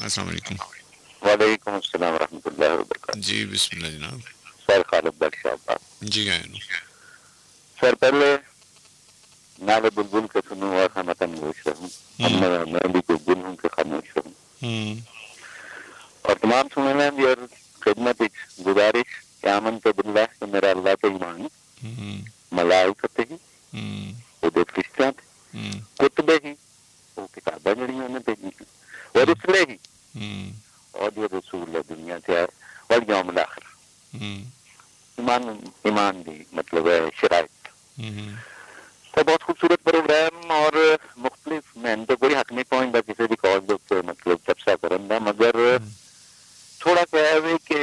अस्सलाम वालेकुम। वालेकुम अस्सलाम रहमतुल्लाहि व बरकातहू। जी बिस्मिल्लाह जनाब। सर खालिद बख्श साहब। जी गायन। सर पहले नाले बुलबुल के सुनूं और खामतन गोश रहूं। हम्म मैं भी कोई गुल हूं कि खामोश रहूं। हम्म और तमाम सुनने की और खिदमत गुजारिश कि आमन तो बिल्लाह कि मेरा अल्लाह पे ईमान हम्म मलाइकते ही हम्म ਉਹਦੇ ਫਰਿਸ਼ਤਿਆਂ ਤੇ हम्म ਕੁਤਬੇ ਹੀ ਉਹ ਕਿਤਾਬਾਂ ਜਿਹੜੀਆਂ ਉਹਨੇ ਭੇਜੀਆਂ और रुसले ही हम्म और जो रसूल है दुनिया से है और यौम आखिर हम्म ईमान ईमान दी मतलब है शराइत। हम्म तो बहुत खूबसूरत प्रोग्राम और मुख्तलिफ मैंने तो कोई हक नहीं पहुंचता किसी भी कॉज के उत्ते मतलब चर्चा करन दा मगर थोड़ा क्या है कि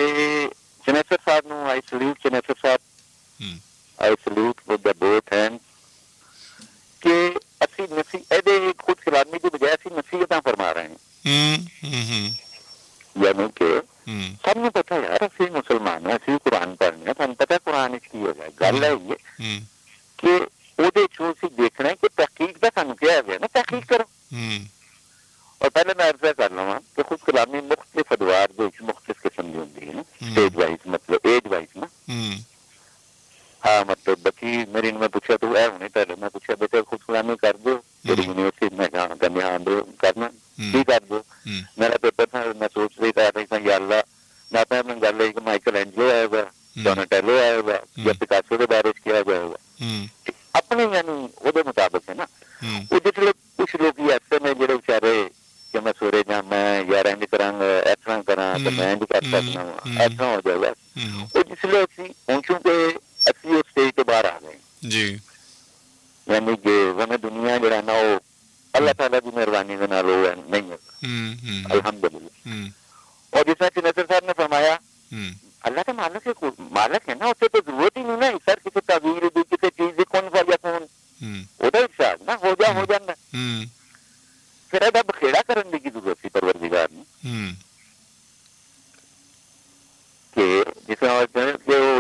जनेसर साहब नु आई salute Janesar Sahab I salute with the both hand कि ਅਸੀਂ ਨਸੀ ਇਹਦੇ ਖੁਦ ਕਲਾਮੀ ਦੀ ਬਜਾਏ ਅਸੀਂ ਨਸੀਹਤਾਂ ਫਰਮਾ ਰਹੇ ਹਾਂ। यानी कि सबने पता यार असि मुसलमान है असि कुरान पढ़ने ਸਾਨੂੰ पता कुरान ਵਿੱਚ ਕੀ ਹੋਗਾ ਗੱਲ ਹੈ ਇਹ ਕਿ ਉਹਦੇ ਚੋਂ ਅਸੀਂ ਦੇਖਣਾ ਕਿ ਤਹਿਕੀਕ ਦਾ ਸਾਨੂੰ ਕਿਹਾ ਗਿਆ ਨਾ ਤਹਿਕੀਕ ਕਰੋ। और पहले मैं अर्जा कर लवा कि खुद कलामी मुख्तलिफ अदवार जो मुख्तलिफ किस्म की होती है ना स्टेज वाइज मतलब एज वाइज ना। हाँ मतलब बच्ची मेरी मैं पूछा तू है होने पहले मैं पूछा बेटे खुद कलामी कर दो तेरी यूनिवर्सिटी में जहाँ करने हाँ दो करना की कर दो। मेरा पेपर था मैं सोच रही था या अल्लाह मैं अपने गल है कि माइकल एंजलो आएगा डोनाटेलो आएगा या पिकासो के बारे में किया जाएगा अपने यानी वो मुताबिक है ना। वो जिसले कुछ लोग ऐसे ने जो बेचारे कि मैं सवेरे जा मैं यार इंज करांगा इस तरह करा तो मैं इंज कर सकना इस तरह हो जाएगा। वो जिसले असी पहुंचू के असी उस स्टेज के बाहर आ गए जी यानी कि हमें दुनिया जो है ना वो अल्लाह ताला की मेहरबानी के नाल वो नहीं है अल्हम्दुलिल्लाह। और जिस तरह नसर साहब ने फरमाया अल्लाह का मालिक है ना उससे तो जरूरत ही नहीं ना सर किसी तवीर दी किसी चीज कौन सा या कौन ਉਹਦਾ ਹਿਸਾਬ ਨਾ ਹੋ ਜਾਂਦਾ ਫਿਰ ਇਹਦਾ ਬਖੇੜਾ ਕਰਨ ਦੀ ਕੀ ਜ਼ਰੂਰਤ ਸੀ ਪਰਵਰਦੀਗਾਰ ਨੂੰ ਕਿ ਜਿਸ ਤਰ੍ਹਾਂ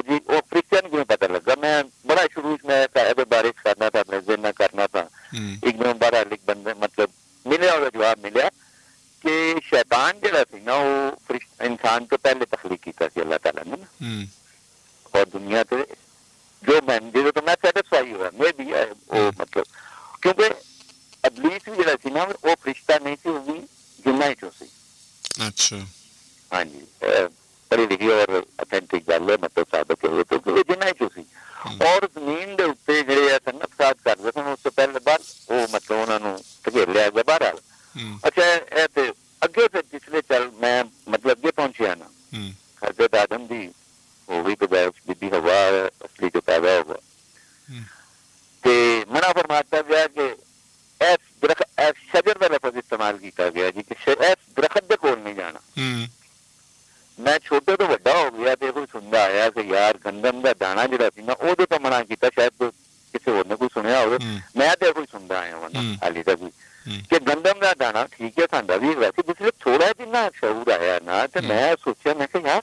जी वो क्रिश्चियन क्यों पता लगा मैं बड़ा शुरू में बारिश करना था अपने जिन करना था एकदम बड़ा लिख बंदे मतलब मिले और जवाब मिला कि शैतान जरा सी ना वो इंसान तो पहले तखलीक किया सी अल्लाह ताला ने ना और दुनिया से जो मैं जो तो मैं सेटिस्फाई हुआ मैं भी है वो मतलब क्योंकि अबलीस भी जरा सी ना वो फरिश्ता नहीं सी होगी जिन्ना ही चो सी। अच्छा हाँ जी पढ़ी लिखी और ऑथेंटिक गल है मतलब साबित है तो जिन्ना ही चो सी और जमीन के उत्ते ਜਿਹੜੇ ਆ ਸੰਨ ਫਸਾਦ ਕਰਦੇ ਸਨ ਉਸ ਤੋਂ ਪਹਿਲੇ ਬਾਅਦ ਉਹ ਮਤਲਬ ਉਹਨਾਂ ਨੂੰ ਧਕੇਲ ਲਿਆ ਗਿਆ ਬਾਹਰ। ਅੱਛਾ ਇਹ ਤੇ ਅੱਗੇ ਫਿਰ ਪਿਛਲੇ ਚੱਲ ਮੈਂ ਮਤਲਬ ਅੱਗੇ ਪਹੁੰਚਿਆ ਨਾ ਹਜ਼ਰਤ ਆਦਮ ਦੀ ਉਹ ਵੀ ਬਜਾਏ ਬੀਬੀ ਹਵਾ ਅਸਲੀ ਜੋ ਪੈਦਾ ਹੋਗਾ ਤੇ ਮਨਾ ਫਰਮਾਤਾ ਗਿਆ ਕਿ ਇਸ ਦਰਖਤ ਇਸ ਸ਼ਜਰ ਦਾ ਲਫ਼ਜ਼ ਇਸਤੇਮਾਲ ਕੀਤਾ ਗਿਆ ਜੀ ਕਿ ਇਸ ਦਰਖਤ ਦੇ ਕੋਲ ਨਹੀਂ ਜਾਣਾ। ਮੈਂ ਛੋਟੇ ਤੋਂ ਵੱਡਾ ਹੋ ਗਿਆ ਤੇ ਕੋਈ ਸੁਣਦਾ ਆਇਆ ਕਿ ਯਾਰ ਗੰਦਮ ਦਾ ਦਾਣਾ ਜਿਹੜਾ ਸੀ ਨਾ ਉਹਦੇ ਤੋਂ ਮਨਾ ਕੀਤਾ ਸ਼ਾਇਦ ਕਿਸੇ ਹੋਰ ਨੇ ਕੋਈ ਸੁਣਿਆ ਹੋਵੇ ਮੈਂ ਤੇ ਕੋਈ ਸੁਣਦਾ ਆਇਆ ਵਾਂ ਹਾਲੇ ਤੱਕ ਵੀ ਕਿ ਗੰਦਮ ਦਾ ਦਾਣਾ ਠੀਕ ਹੈ ਸਾਡਾ ਵੀ ਵੈਸੇ ਜਿਸਲੇ ਥੋੜਾ ਜਿੰਨਾ ਸ਼ਊਰ ਆਇਆ ਨਾ ਤੇ ਮੈਂ ਸੋਚਿਆ ਮੈਂ ਕਿ ਯਾਰ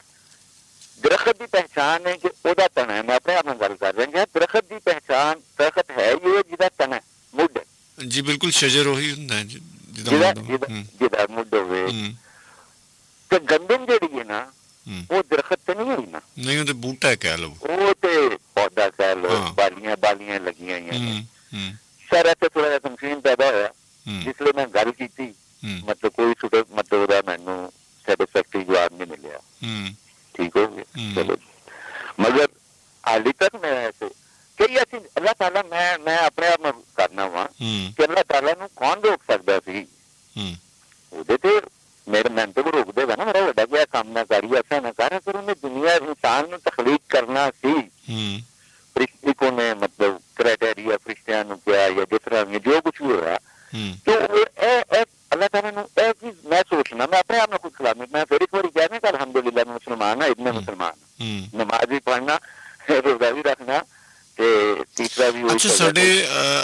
ਦਰਖਤ ਦੀ ਪਹਿਚਾਨ ਹੈ ਕਿ ਉਹਦਾ ਤਣਾ ਹੈ। ਮੈਂ ਆਪਣੇ ਆਪ ਨਾਲ ਗੱਲ ਕਰ ਰਿਹਾ ਕਿ ਦਰਖਤ ਦੀ ਪਹਿਚਾਨ ਦਰਖਤ ਹੈ ਇਹ ਜਿਹਦਾ ਤਣਾ ਮੁੱਢ ਜੀ ਬਿਲਕੁਲ ਸ਼ਜਰ ਉਹੀ ਹੁੰਦਾ ਜਿਹਦਾ ਮੁੱਢ ਹੋਵੇ ਤੇ ਗੰਦਮ ਜਿਹੜੀ ਹੈ ਨਾ ਉਹ ਦਰਖਤ ਤੇ ਨਹੀਂ ਹੋਈ ਨਾ ਨਹੀਂ ਉਹ ਤੇ ਬੂਟਾ ਕਹਿ ਲਓ ਉਹ ਤੇ ਪੌਦਾ ਕਹਿ ਲਓ ਬਾਲੀਆਂ ਬਾਲੀਆਂ ਲੱਗੀਆਂ ਹੋਈਆਂ ਸਰ ਇੱਥੇ ਥੋੜਾ ਜਿਹਾ ਕੰਫਿਊਜ਼ਨ ਪੈਦਾ ਹੋਇਆ ਜਿਸਲੇ ਮੈਂ ਗੱਲ ਕੀਤੀ ਮਤਲਬ ਕੋਈ ਮਤਲਬ ਉਹਦਾ ਮੈਨੂੰ ਸੈਟਿਸਫੈਕਟਰੀ ਜਵਾਬ ਨਹੀਂ ਮਿਲਿਆ ठीक हो गया चलो मगर हाली तक मैं ऐसे कई ऐसी अल्लाह ताला मैं अपने आप में करना वा कि अल्लाह ताला ਨੂੰ कौन रोक ਸਕਦਾ ਸੀ ਉਹਦੇ ਤੇ मेरे मैं तो रोक देगा ना मेरा बड़ा गया काम ना करिए ऐसा ना कर अगर उन्हें दुनिया इंसान में तखलीक करना सी फरिश्तों ने मतलब क्राइटेरिया फरिश्तियां क्या या जिस तरह जो कुछ भी होया तो अल्लाह ताला ने ਇਹ ਚੀਜ਼ मैं सोचना मैं अपने आप में कुछ खिलाफ मैं फिर एक बार कहना कि अल्हम्दुलिल्लाह मैं मुसलमान है इतने मुसलमान नमाज भी पढ़ना रोजा भी रखना ਤੇ ਤੀਸਰਾ ਵੀ ਅੱਛਾ ਸਾਡੇ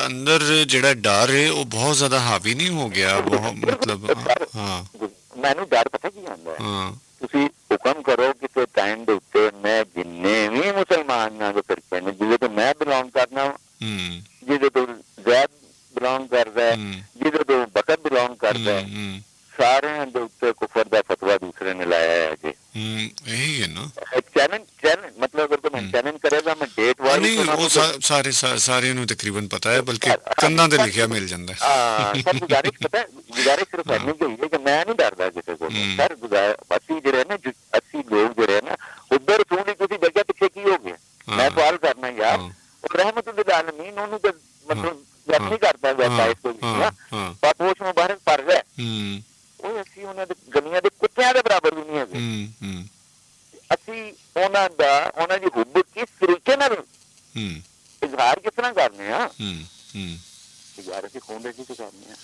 ਅੰਦਰ ਜਿਹੜਾ ਡਰ ਹੈ ਉਹ ਬਹੁਤ ਜ਼ਿਆਦਾ ਹਾਵੀ ਨਹੀਂ ਹੋ ਗਿਆ ਬਹੁਤ ਮਤਲਬ ਹਾਂ ਮੈਨੂੰ ਡਰ ਪਤਾ ਕੀ ਆਉਂਦਾ ਹੈ ਤੁਸੀਂ ਹੁਕਮ ਕਰੋ ਕਿਸੇ ਟਾਈਮ ਦੇ ਉੱਤੇ ਮੈਂ ਜਿੰਨੇ ਵੀ ਮੁਸਲਮਾਨ ਨਾਲ ਫਿਰਕੇ ਨੇ ਜਿਹਦੇ ਤੋਂ ਮੈਂ ਬਿਲੋਂਗ ਕਰਨਾ ਜਿਹਦੇ ਤੋਂ ਜ਼ੈਦ ਬਿਲੋਂਗ ਕਰਦਾ ਹੈ ਜਿਹਦੇ ਤੋਂ ਬਕਰ ਬਿਲੋਂਗ ਕਰਦਾ ਹੈ ਸਾਰਿਆਂ ਦੇ ਉੱਤੇ ਕੁਫਰ यही है ना। चैलेंज चैलेंज मतलब अगर तो मैं चैलेंज करेगा मैं डेट वाइज नहीं वो सारे ਨੂੰ ਤਕਰੀਬਨ ਪਤਾ ਹੈ, ਬਲਕਿ ਕੰਨਾਂ ਤੇ ਲਿਖਿਆ ਮਿਲ ਜਾਂਦਾ ਹੈ। सर गुजारिश पता है, गुजारिश सिर्फ करनी चाहिए कि मैं नहीं डरदा किसी को सर। अस्सी जड़े ना 80 लोग जड़े ना उधर थोड़ी किसी जगह पीछे की हो गए। मैं सवाल करना यार और रहमतुल्लिल आलमीन उन्होंने मतलब जब नहीं करता वैसा इसको ना पापोश मुबारक पर गए ਉਹ ਅਸੀਂ ਉਹਨਾਂ ਦੇ ਗਲੀਆਂ ਦੇ ਕੁੱਤਿਆਂ ਦੇ ਬਰਾਬਰ ਵੀ ਨਹੀਂ ਹੈਗੇ। ਅਸੀਂ ਉਹਨਾਂ ਦੀ ਹੁਬ ਕਿਸ ਤਰੀਕੇ ਨਾਲ ਇਜ਼ਹਾਰ ਕਿਸ ਤਰ੍ਹਾਂ ਕਰਨੇ ਆ ਯਾਰ, ਅਸੀਂ ਖੂਨ ਦੇ ਕੀ ਕਰਨੇ ਆ।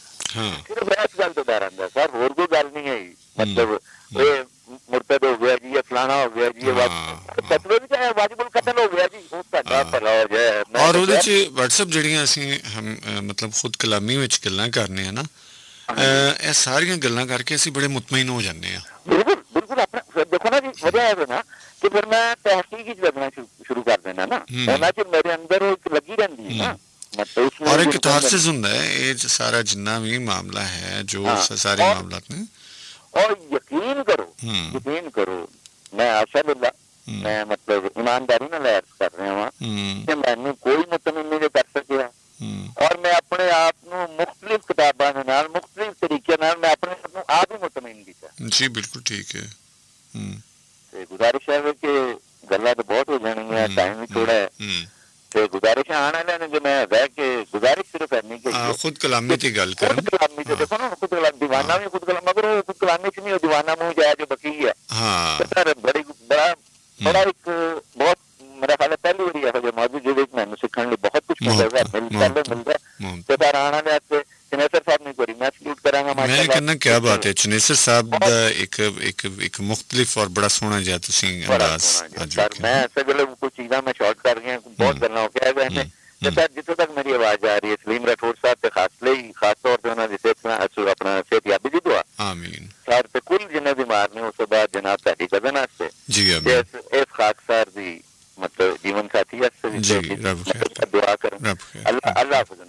ਸਿਰਫ ਇਸ ਗੱਲ ਤੋਂ ਡਰ ਆਉਂਦਾ ਸਰ, ਹੋਰ ਕੋਈ ਗੱਲ ਨਹੀਂ ਹੈ। ਮਤਲਬ ਇਹ ਮੁਰਤਦ ਹੋ ਗਿਆ ਜੀ, ਇਹ ਫਲਾਣਾ ਹੋ ਗਿਆ ਜੀ, ਫਤਵੇ ਵੀ ਚਾਹੇ ਵਾਜਿਬੁਲ ਕਤਲ ਹੋ ਗਿਆ ਜੀ, ਉਹ ਤੁਹਾਡਾ ਭਲਾ ਹੋ ਜਾਏ। ਔਰ ਉਹਦੇ 'ਚ WhatsApp ਜਿਹੜੀਆਂ ਅਸੀਂ ਮਤਲਬ ਖੁਦ ਕਲਾਮੀ ਵਿੱਚ ਗੱਲਾਂ ਕਰਨੇ ਆ ਨਾ, ਇਹ ਸਾਰੀਆਂ ਗੱਲਾਂ ਕਰਕੇ ਅਸੀਂ ਬੜੇ ਮੁਤਮਈਨ ਹੋ ਜਾਂਦੇ ਆ। ਬਿਲਕੁਲ ਬਿਲकुल। ਆਪਣਾ ਦੇਖੋ ਨਾ ਜੀ, ਵਜ੍ਹਾ ਹੈ ਨਾ ਕਿ ਫਿਰ ਮੈਂ ਤਹਿਕੀਕ ਵਿੱਚ ਲੱਗਣਾ ਸ਼ੁਰੂ ਕਰ ਦੇਣਾ ਨਾ, ਉਹਨਾਂ 'ਚ ਮੇਰੇ ਅੰਦਰ ਉਹ ਇੱਕ ਲੱਗੀ ਰਹਿੰਦੀ ਹੈ ਨਾ। ਔਰ ਇੱਕ ਕਤਾਰਸਿਸ ਹੁੰਦਾ ਹੈ ਇਹ ਸਾਰਾ ਜਿੰਨਾ ਵੀ ਮਾਮਲਾ ਹੈ, ਜੋ ਸਾਰੇ ਮਾਮਲਾਤ ਨੇ। ਔਰ ਯਕੀਨ ਕਰੋ ਮੈਂ ਆਸ਼ਾ ਮੈਂ ਮਤਲਬ ਇਮਾਨਦਾਰੀ ਨਾਲ ਐਡ ਕਰ ਰਿਹਾ ਵਾਂ ਕਿ ਮੈਨੂੰ ਕੋਈ ਮੁਤਮਿਨ ਨਹੀਂ ਕਰ ਸਕਿਆ। ਔਰ ਮੈਂ ਆਪਣੇ ਆਪ ਨੂੰ ਮੁਖਤਲਿਫ ਕਿਤਾਬਾਂ ਦੇ ਨਾਲ ਮੁਖਤਲਿਫ ਤਰੀਕੇ ਨਾਲ ਮੈਂ ਆਪਣੇ ਆਪ ਨੂੰ ਆਪ ਹੀ ਮੁਤਮਿਨ ਕੀਤਾ ਜੀ। ਬਿਲਕੁਲ ਠੀਕ ਹੈ। ਤੇ ਗੁਜ਼ਾਰਿਸ਼ ਹੈ ਕਿ ਗੱਲਾਂ ਤਾਂ ਬਹੁਤ ਹੋ ਜਾਣਗੀਆਂ, ਟਾਈਮ ਵੀ ਥੋੜਾ ਹੈ ਤੇ ਗੁਜ਼ਾਰਿਸ਼ ਆਉਣ ਵਾਲਿਆਂ ਨੇ ਜੋ ਮੈਂ ਬਹਿ ਕੇ ਗੁਜ਼ਾਰਿਸ਼ ਸਿਰਫ ਕਰਨੀ ਕਿ ਖੁਦ ਕਲਾਮੀ ਦੀ ਗੱਲ ਕਰਨ। ਖੁਦ ਕਲਾਮੀ ਤੇ ਦੇਖੋ ਨਾ, ਖੁਦ ਕਲਾਮ ਦੀਵਾਨਾ ਵੀ ਖੁਦ ਕਲਾਮ, ਮਗਰ ਉਹ ਖੁਦ ਕਲਾਮੀ ਚ ਨਹੀਂ, ਉਹ ਦੀਵਾਨਾ ਮੂੰਹ ਜਾਇਆ ਜੋ ਬਕੀ ਹੈ। ਬੜਾ ਇੱਕ ਬਹੁਤ ਮੇਰਾ ਖਿਆਲ ਹੈ ਪਹਿਲੀ ਵਾਰੀ ਇਹੋ ਜਿਹੇ ਮੌਜੂਦ ਜਿਹਦੇ ਵਿੱਚ ਮੈਨੂੰ ਸਿੱਖਣ ਲਈ ਬਹੁਤ ਕੁਛ ਮਿਲਦਾ ਤੇ ਪਰ ਆਉਣ ਵਾਲੇ ਵਾਸਤੇ ਚਨੇਸਰ ਸਾਹਿਬ ਨੂੰ ਕਰੀ ਮੈਂ ਸਲੂਟ ਕਰਾਂਗਾ। ਮੈਂ ਕਹਿੰਦਾ ਕਿਆ ਬਾਤ ਹੈ, ਚਨੇਸਰ ਸਾਹਿਬ ਦਾ ਇੱਕ ਮੁਖਤਲਿਫ ਔਰ ਬੜਾ ਸੋਹਣਾ ਜਿਹਾ ਤੁਸੀਂ ਅੰਦਾਜ਼। ਮੈਂ ਐਸੇ ਵੇਲੇ ਕੁਝ ਚੀਜ਼ਾਂ ਮੈਂ ਸ਼ਾਰਟ ਕਰ ਗਈਆਂ, ਬਹੁਤ ਗੱਲਾਂ ਹੋ ਗਿਆ ਵੈਸੇ ਤੇ ਸਰ ਜਿੱਥੋਂ ਤੱਕ ਮੇਰੀ ਆਵਾਜ਼ ਆ ਰਹੀ ਹੈ ਸਲੀਮ ਰਾਠੌਰ ਸਾਹਿਬ ਤੇ ਖਾਸ ਤੌਰ ਤੇ ਉਹਨਾਂ ਦੀ ਆਪਣਾ ਸਿਹਤਯਾਬੀ ਦੀ ਦੁਆ ਆਮੀਨ ਸਰ ਤੇ ਕੁੱਲ ਜਿੰਨੇ ਬਿਮਾਰ ਨੇ ਉਸ ਤੋਂ ਬਾਅਦ ਜਨਾਬ ਤੁਹਾਡੀ ਕਦਨ ਵਾਸਤੇ ਜੀ ਇਸ ਖਾਕ ਸਰ ਦੀ ਮਤਲਬ ਜੀਵਨ ਸਾਥੀ ਵਾਸਤੇ ਦੁਆ ਕਰਨ। ਅੱਲਾਹ ਹਾਫਿਜ਼।